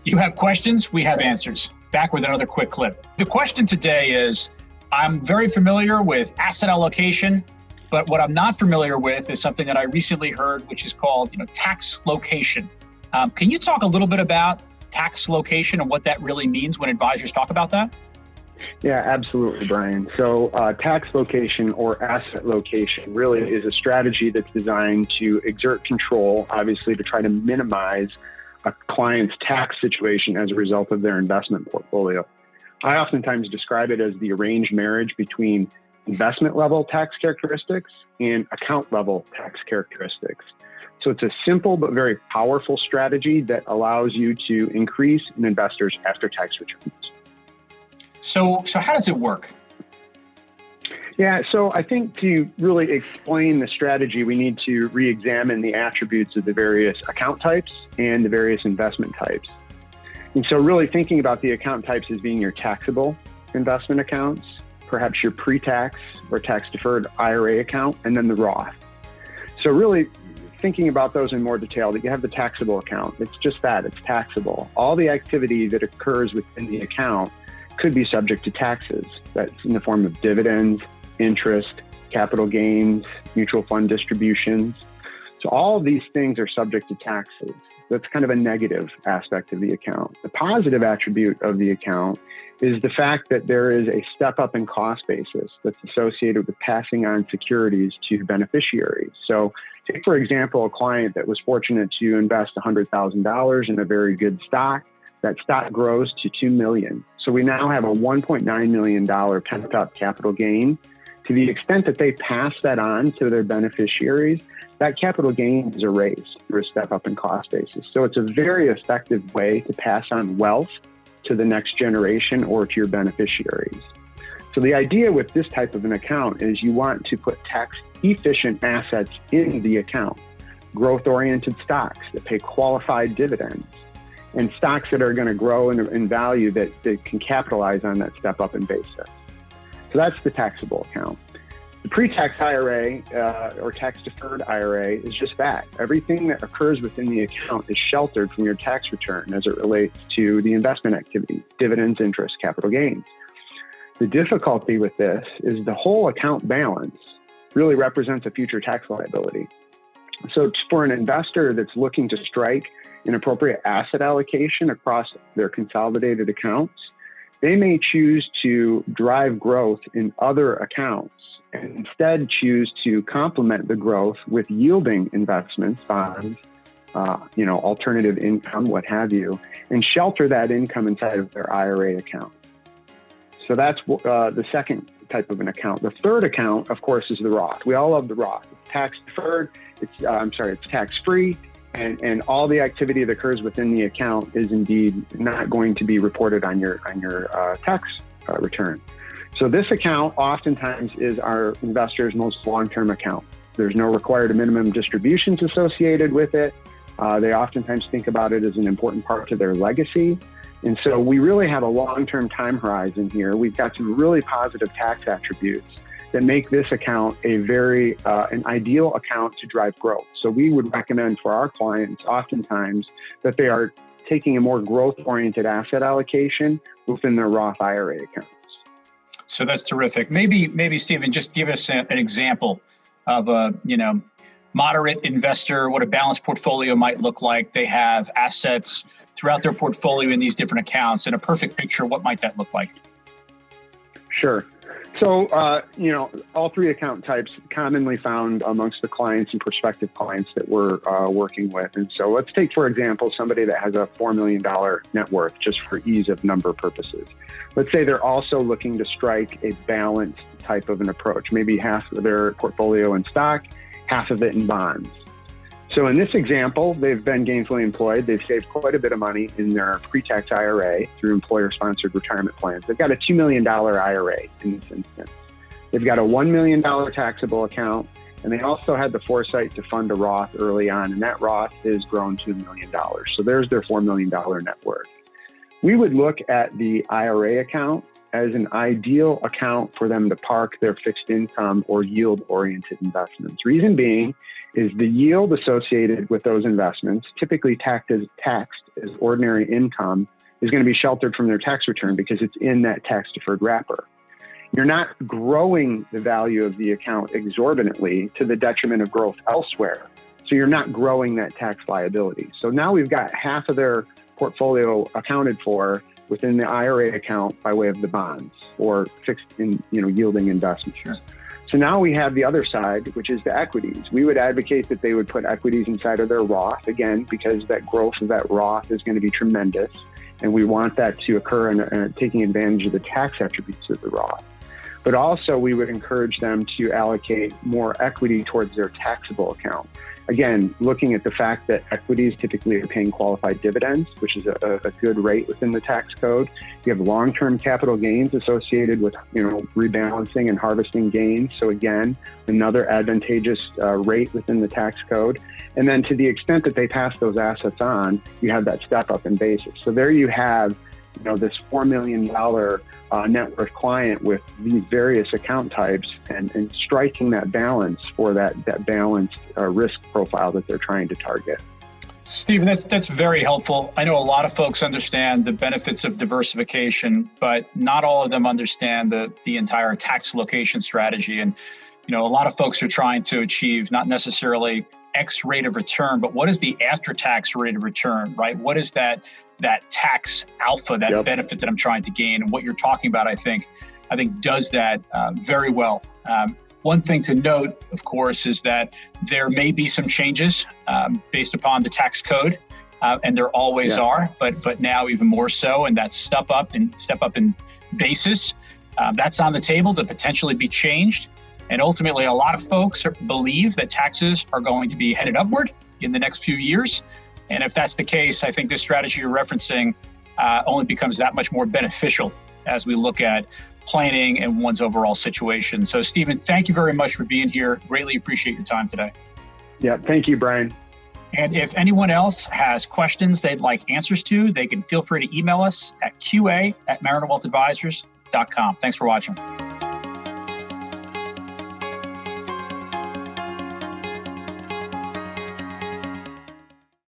You have questions, we have answers. Back with another quick clip. The question today is, I'm very familiar with asset allocation, but what I'm not familiar with is something that I recently heard, which is called tax location. Can you talk a little bit about tax location and what that really means when advisors talk about that? Yeah, absolutely, Brian. So tax location or asset location really is a strategy that's designed to exert control, obviously, to try to minimize a client's tax situation as a result of their investment portfolio. I oftentimes describe it as the arranged marriage between investment level tax characteristics and account level tax characteristics. So it's a simple but very powerful strategy that allows you to increase an investor's after-tax returns. So how does it work? Yeah, so I think to really explain the strategy, we need to re-examine the attributes of the various account types and the various investment types. And so really thinking about the account types as being your taxable investment accounts, perhaps your pre-tax or tax-deferred IRA account, and then the Roth. So really thinking about those in more detail, that you have the taxable account. It's just that, it's taxable. All the activity that occurs within the account could be subject to taxes. That's in the form of dividends, interest, capital gains, mutual fund distributions. So all of these things are subject to taxes. That's kind of a negative aspect of the account. The positive attribute of the account is the fact that there is a step up in cost basis that's associated with passing on securities to beneficiaries. So take, for example, a client that was fortunate to invest $100,000 in a very good stock. That stock grows to $2 million. So we now have a $1.9 million pent-up capital gain. To the extent that they pass that on to their beneficiaries, that capital gain is erased through a step up in cost basis. So it's a very effective way to pass on wealth to the next generation or to your beneficiaries. So the idea with this type of an account is you want to put tax-efficient assets in the account, growth-oriented stocks that pay qualified dividends, and stocks that are going to grow in value that can capitalize on that step up in basis. So that's the taxable account. The pre-tax IRA or tax-deferred IRA is just that. Everything that occurs within the account is sheltered from your tax return as it relates to the investment activity, dividends, interest, capital gains. The difficulty with this is the whole account balance really represents a future tax liability. So for an investor that's looking to strike an appropriate asset allocation across their consolidated accounts, they may choose to drive growth in other accounts and instead choose to complement the growth with yielding investments, bonds, alternative income, what have you, and shelter that income inside of their IRA account. So that's the second type of an account. The third account, of course, is the Roth. We all love the Roth. It's tax deferred. It's tax free. And all the activity that occurs within the account is indeed not going to be reported on your tax return. So this account oftentimes is our investors' most long-term account. There's no required minimum distributions associated with it. They oftentimes think about it as an important part to their legacy. And so we really have a long-term time horizon here. We've got some really positive tax attributes that make this account a very an ideal account to drive growth. So we would recommend for our clients oftentimes that they are taking a more growth-oriented asset allocation within their Roth IRA accounts. So that's terrific. Maybe Stephen, just give us an example of a moderate investor, what a balanced portfolio might look like. They have assets throughout their portfolio in these different accounts. In a perfect picture, what might that look like? Sure. So, all three account types commonly found amongst the clients and prospective clients that we're working with. And so let's take, for example, somebody that has a $4 million net worth, just for ease of number purposes. Let's say they're also looking to strike a balanced type of an approach, maybe half of their portfolio in stock, half of it in bonds. So in this example, they've been gainfully employed. They've saved quite a bit of money in their pre-tax IRA through employer-sponsored retirement plans. They've got a $2 million IRA in this instance. They've got a $1 million taxable account, and they also had the foresight to fund a Roth early on, and that Roth has grown to $1 million. So there's their $4 million net worth. We would look at the IRA account as an ideal account for them to park their fixed income or yield-oriented investments. Reason being is the yield associated with those investments, typically taxed as ordinary income, is going to be sheltered from their tax return because it's in that tax-deferred wrapper. You're not growing the value of the account exorbitantly to the detriment of growth elsewhere. So you're not growing that tax liability. So now we've got half of their portfolio accounted for within the IRA account by way of the bonds or fixed in, yielding investments. Sure. So now we have the other side, which is the equities. We would advocate that they would put equities inside of their Roth, again, because that growth of that Roth is going to be tremendous. And we want that to occur in taking advantage of the tax attributes of the Roth. But also we would encourage them to allocate more equity towards their taxable account. Again, looking at the fact that equities typically are paying qualified dividends, which is a good rate within the tax code. You have long-term capital gains associated with, rebalancing and harvesting gains. So again, another advantageous rate within the tax code. And then to the extent that they pass those assets on, you have that step up in basis. So there you have, this $4 million net worth client with these various account types and striking that balance for that balanced risk profile that they're trying to target. Stephen, that's very helpful. I know a lot of folks understand the benefits of diversification, but not all of them understand the entire tax location strategy. And, a lot of folks are trying to achieve not necessarily X rate of return, but what is the after-tax rate of return, right? What is that tax alpha, that benefit that I'm trying to gain? And what you're talking about, I think does that very well. One thing to note, of course, is that there may be some changes based upon the tax code, and there always are, but now even more so. And that step up in basis, that's on the table to potentially be changed. And ultimately, a lot of folks believe that taxes are going to be headed upward in the next few years. And if that's the case, I think this strategy you're referencing only becomes that much more beneficial as we look at planning and one's overall situation. So, Stephen, thank you very much for being here. Greatly appreciate your time today. Yeah, thank you, Brian. And if anyone else has questions they'd like answers to, they can feel free to email us at qa@marinerwealthadvisors.com. Thanks for watching.